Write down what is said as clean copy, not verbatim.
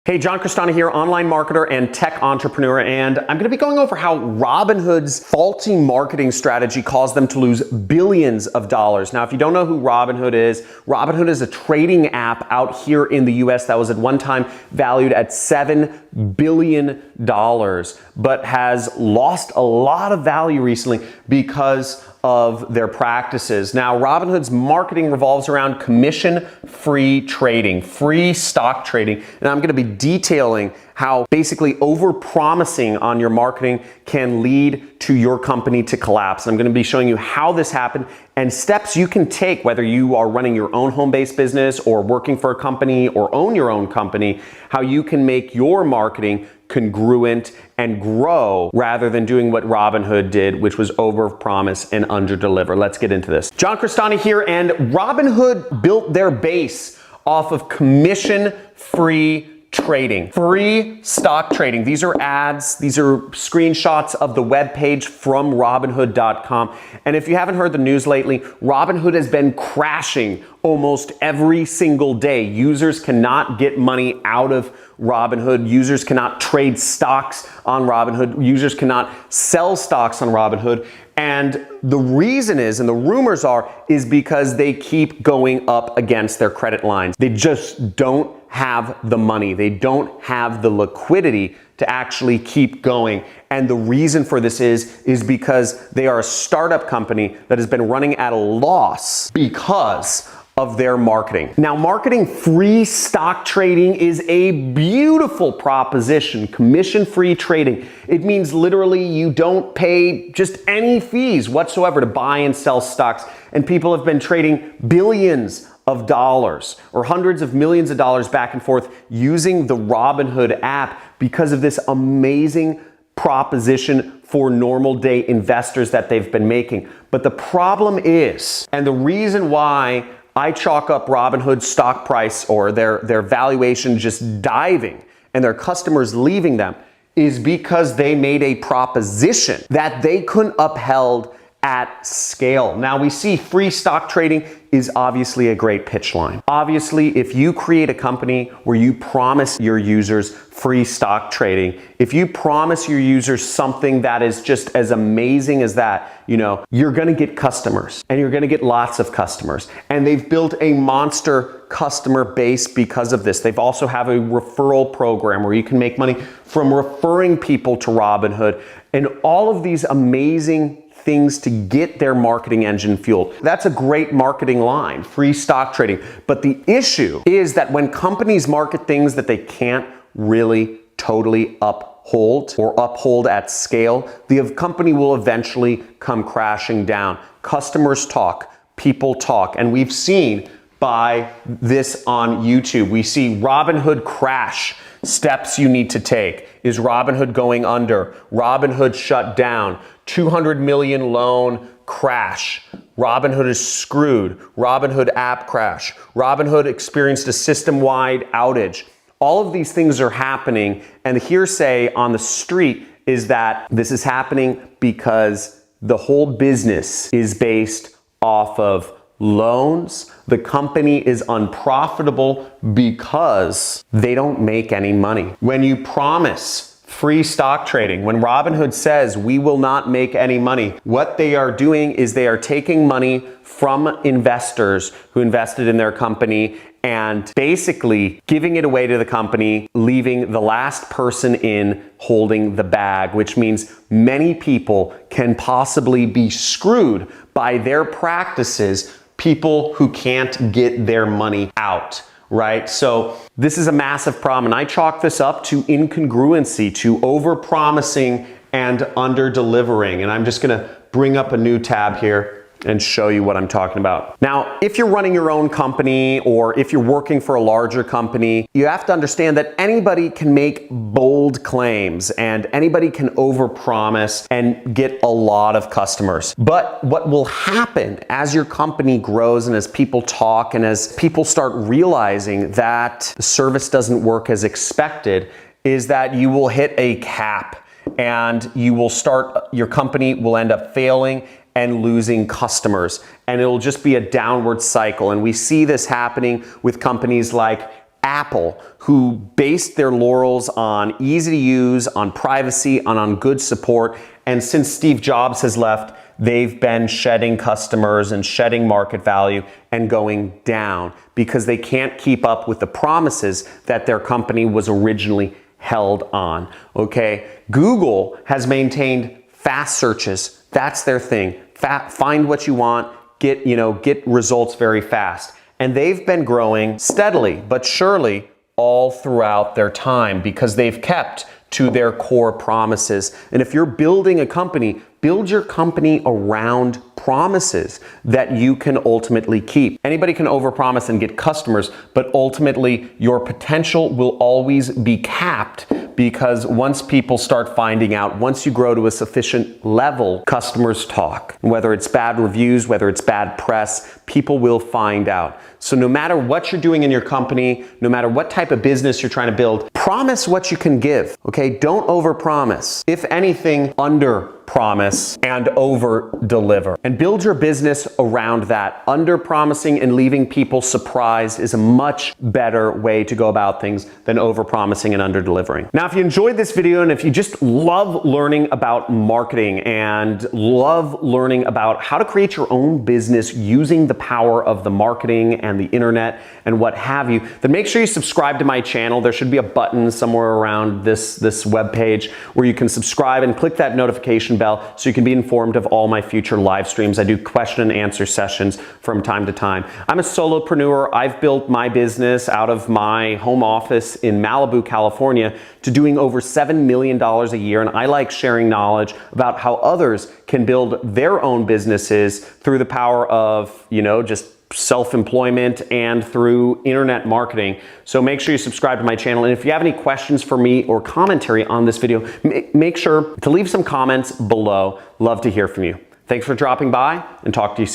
Hey, John Crestani here, online marketer and tech entrepreneur, and I'm going to be going over how Robinhood's faulty marketing strategy caused them to lose billions of dollars. Now, if you don't know who Robinhood is a trading app out here in the US that was at one time valued at $7 billion, but has lost a lot of value recently because of their practices. Now, Robinhood's marketing revolves around commission-free trading, free stock trading, and I'm gonna be detailing how basically over-promising on your marketing can lead to your company to collapse. And I'm gonna be showing you how this happened and steps you can take, whether you are running your own home-based business or working for a company or own your own company, how you can make your marketing congruent and grow rather than doing what Robinhood did, which was overpromise and underdeliver. Let's get into this. John Crestani here, and Robinhood built their base off of commission-free trading, free stock trading. These are ads, these are screenshots of the webpage from Robinhood.com. And if you haven't heard the news lately, Robinhood has been crashing almost every single day. Users cannot get money out of Robinhood. Users cannot trade stocks on Robinhood. Users cannot sell stocks on Robinhood. And the reason is, and the rumors are, is because they keep going up against their credit lines. They just don't have the money. They don't have the liquidity to actually keep going. And the reason for this is because they are a startup company that has been running at a loss because of their marketing. Now, marketing free stock trading is a beautiful proposition, commission-free trading. It means literally you don't pay just any fees whatsoever to buy and sell stocks. And people have been trading billions of dollars or hundreds of millions of dollars back and forth using the Robinhood app because of this amazing proposition for normal day investors that they've been making. But the problem is, and the reason why I chalk up Robinhood's stock price or their valuation just diving and their customers leaving them, is because they made a proposition that they couldn't upheld at scale. Now, we see free stock trading is obviously a great pitch line. Obviously, if you create a company where you promise your users free stock trading, if you promise your users something that is just as amazing as that, you're gonna get customers, and you're gonna get lots of customers. And they've built a monster customer base because of this. They've also have a referral program where you can make money from referring people to Robinhood, and all of these amazing things to get their marketing engine fueled. That's a great marketing line, free stock trading. But the issue is that when companies market things that they can't really totally uphold or uphold at scale, the company will eventually come crashing down. Customers talk, people talk, and we've seen by this on YouTube. We see Robinhood crash. Steps you need to take. Is Robinhood going under? Robinhood shut down. 200 million loan crash. Robinhood is screwed. Robinhood app crash. Robinhood experienced a system-wide outage. All of these things are happening, and the hearsay on the street is that this is happening because the whole business is based off of loans. The company is unprofitable because they don't make any money. When you promise free stock trading, when Robinhood says we will not make any money, what they are doing is they are taking money from investors who invested in their company and basically giving it away to the company, leaving the last person in holding the bag, which means many people can possibly be screwed by their practices, people who can't get their money out, right? So this is a massive problem, and I chalk this up to incongruency, to over-promising and under-delivering. And I'm just gonna bring up a new tab here and show you what I'm talking about. Now, if you're running your own company or if you're working for a larger company, you have to understand that anybody can make bold claims and anybody can overpromise and get a lot of customers. But what will happen as your company grows and as people talk and as people start realizing that the service doesn't work as expected is that you will hit a cap and your company will end up failing and losing customers, and it'll just be a downward cycle. And we see this happening with companies like Apple, who based their laurels on easy to use, on privacy, and on good support. And since Steve Jobs has left, they've been shedding customers and shedding market value and going down because they can't keep up with the promises that their company was originally held on. Okay, Google has maintained fast searches. That's their thing. Find what you want, get results very fast. And they've been growing steadily but surely all throughout their time because they've kept to their core promises. And if you're building a company, build your company around promises that you can ultimately keep. Anybody can overpromise and get customers, but ultimately your potential will always be capped because once people start finding out, once you grow to a sufficient level, customers talk. Whether it's bad reviews, whether it's bad press, people will find out. So no matter what you're doing in your company, no matter what type of business you're trying to build, promise what you can give, okay? Don't overpromise. If anything, under-promise and over-deliver. And build your business around that. Under-promising and leaving people surprised is a much better way to go about things than over-promising and under-delivering. Now, if you enjoyed this video and if you just love learning about marketing and love learning about how to create your own business using the power of the marketing and the internet and what have you, then make sure you subscribe to my channel. There should be a button somewhere around this webpage where you can subscribe and click that notification bell so you can be informed of all my future live streams. I do question and answer sessions from time to time. I'm a solopreneur. I've built my business out of my home office in Malibu, California, to doing over $7 million a year. And I like sharing knowledge about how others can build their own businesses through the power of, just self-employment and through internet marketing. So make sure you subscribe to my channel. And if you have any questions for me or commentary on this video, make sure to leave some comments below. Love to hear from you. Thanks for dropping by and talk to you soon.